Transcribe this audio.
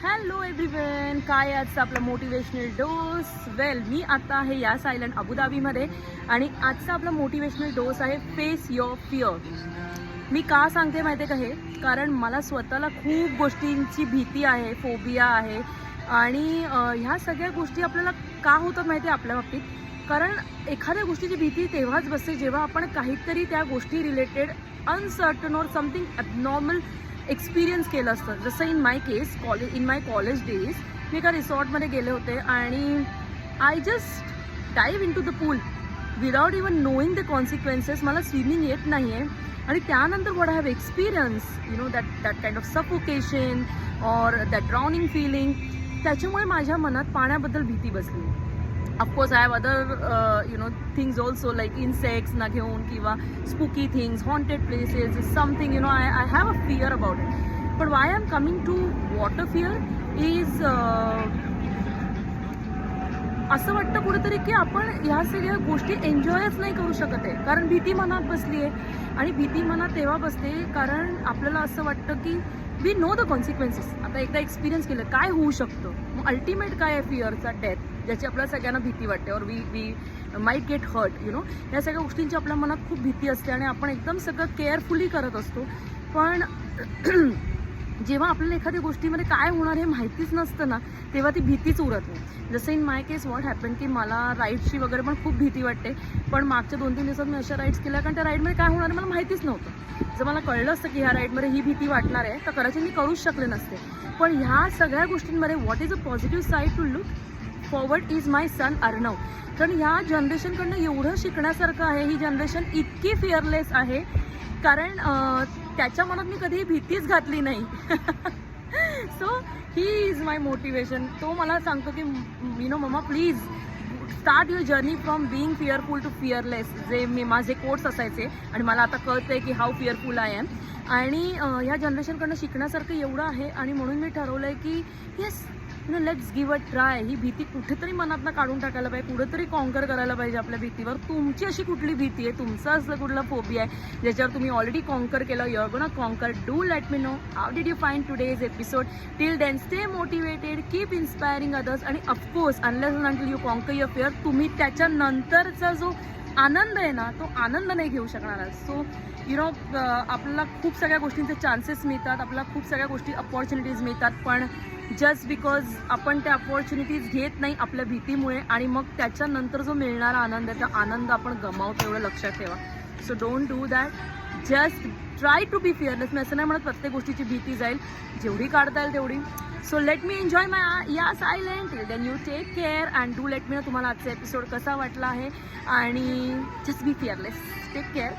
Hello everyone, काय आजचा आपला मोटिवेशनल डोस? वेल, मी आता आहे यास आयलंड अबुधाबीमध्ये आणि आजचा आपला मोटिवेशनल डोस आहे फेस युअर फिअर. मी का सांगते माहिती आहे का हे? कारण मला स्वतःला खूप गोष्टींची भीती आहे, फोबिया आहे आणि ह्या सगळ्या गोष्टी आपल्याला का होतात माहिती आहे आपल्या बाबतीत? कारण एखाद्या गोष्टीची भीती तेव्हाच बसते जेव्हा आपण काहीतरी त्या गोष्टी related uncertain or something abnormal experience केलं असतं. जसं in my case in my college days मी एका रिसॉर्टमध्ये गेले होते आणि I just dive in to the pool without even knowing the consequences. मला स्विमिंग येत नाही आहे आणि त्यानंतर what I have experience that kind of suffocation or that drowning feeling. त्याच्यामुळे माझ्या मनात पाण्याबद्दल भीती बसली. Of course I have other things also like insects ना घेऊन किंवा spooky things, haunted places is something I have a fear about it. पण why I am coming to water fear is असं वाटतं कुठेतरी की आपण ह्या सगळ्या गोष्टी एन्जॉयच नाही करू शकत आहे, कारण भीती मनात बसली आहे. आणि भीती मनात तेव्हा बसते कारण आपल्याला असं वाटतं की वी नो द कॉन्सिक्वेन्सेस. आता एकदा एक्सपिरियन्स केलं काय होऊ शकतं, मग अल्टिमेट काय आहे फिअरचा, डेथ, ज्याची आपल्याला सगळ्यांना भीती वाटते और वी माईट गेट हर्ट या सगळ्या गोष्टींची आपल्या मनात खूप भीती असते आणि आपण एकदम सगळं केअरफुली करत असतो. पण जेव्हा आपल्याला एखाद्या गोष्टीमध्ये काय होणार हे माहितीच नसतं ना, तेव्हा ती भीतीच उरत नाही. जसं in my case what happen की मला राईड्सची वगैरे पण खूप भीती वाटते. पण मागच्या 2-3 दिवसात मी अशा राईड्स केल्या कारण त्या राईडमध्ये काय होणार आहे मला माहितीच नव्हतं. जर मला कळलं असतं की ह्या राईडमध्ये ही भीती वाटणार आहे तर कदाचित मी करूच शकले नसते. पण ह्या सगळ्या गोष्टींमध्ये what is a positive side to look forward is my son Arnav. कारण ह्या जनरेशनकडनं एवढं शिकण्यासारखं आहे. ही जनरेशन इतकी फिअरलेस आहे कारण त्याच्या मनात मी कधीही भीतीच घातली नाही. So he is my motivation. तो मला सांगतो की mamma please start your journey from being fearful to fearless. जे माझे कोट्स असायचे आणि मला आता कळतं आहे की हाऊ फिअरफुल आय एम. आणि ह्या जनरेशनकडनं शिकण्यासारखं एवढं आहे आणि म्हणून मी ठरवलं आहे की yes let's give a try. ही भीती कुठेतरी मनातनं काढून टाकायला पाहिजे, कुठेतरी कॉन्कर करायला पाहिजे आपल्या भीतीवर. तुमची अशी कुठली भीती आहे, तुमचं असं कुठला फोबिया आहे ज्याच्यावर तुम्ही ऑलरेडी कॉन्कर केलं, you are gonna conquer. Do let me know how did you find today's episode. Till then stay motivated, keep inspiring others आणि of course unless and until you conquer your fear तुम्ही त्याच्यानंतरचा जो आनंद आहे ना तो आनंद नाही घेऊ शकणार. सो आपल्याला खूप सगळ्या गोष्टींचे चान्सेस मिळतात, आपल्याला खूप सगळ्या गोष्टी अपॉर्च्युनिटीज मिळतात, पण जस्ट बिकॉज आपण त्या अपॉर्च्युनिटीज घेत नाही आपल्या भीतीमुळे आणि मग त्याच्यानंतर जो मिळणारा आनंद आहे त्या आनंद आपण गमावतो, एवढं लक्षात ठेवा. So don't do that. Just try to be fearless. मी असं नाही म्हणत प्रत्येक गोष्टीची भीती जाईल, जेवढी काढता येईल तेवढी. So let me enjoy my Yas island. Till then you take care and do let me know तुम्हाला आजचा एपिसोड कसा वाटला आहे आणि just be fearless. Take care.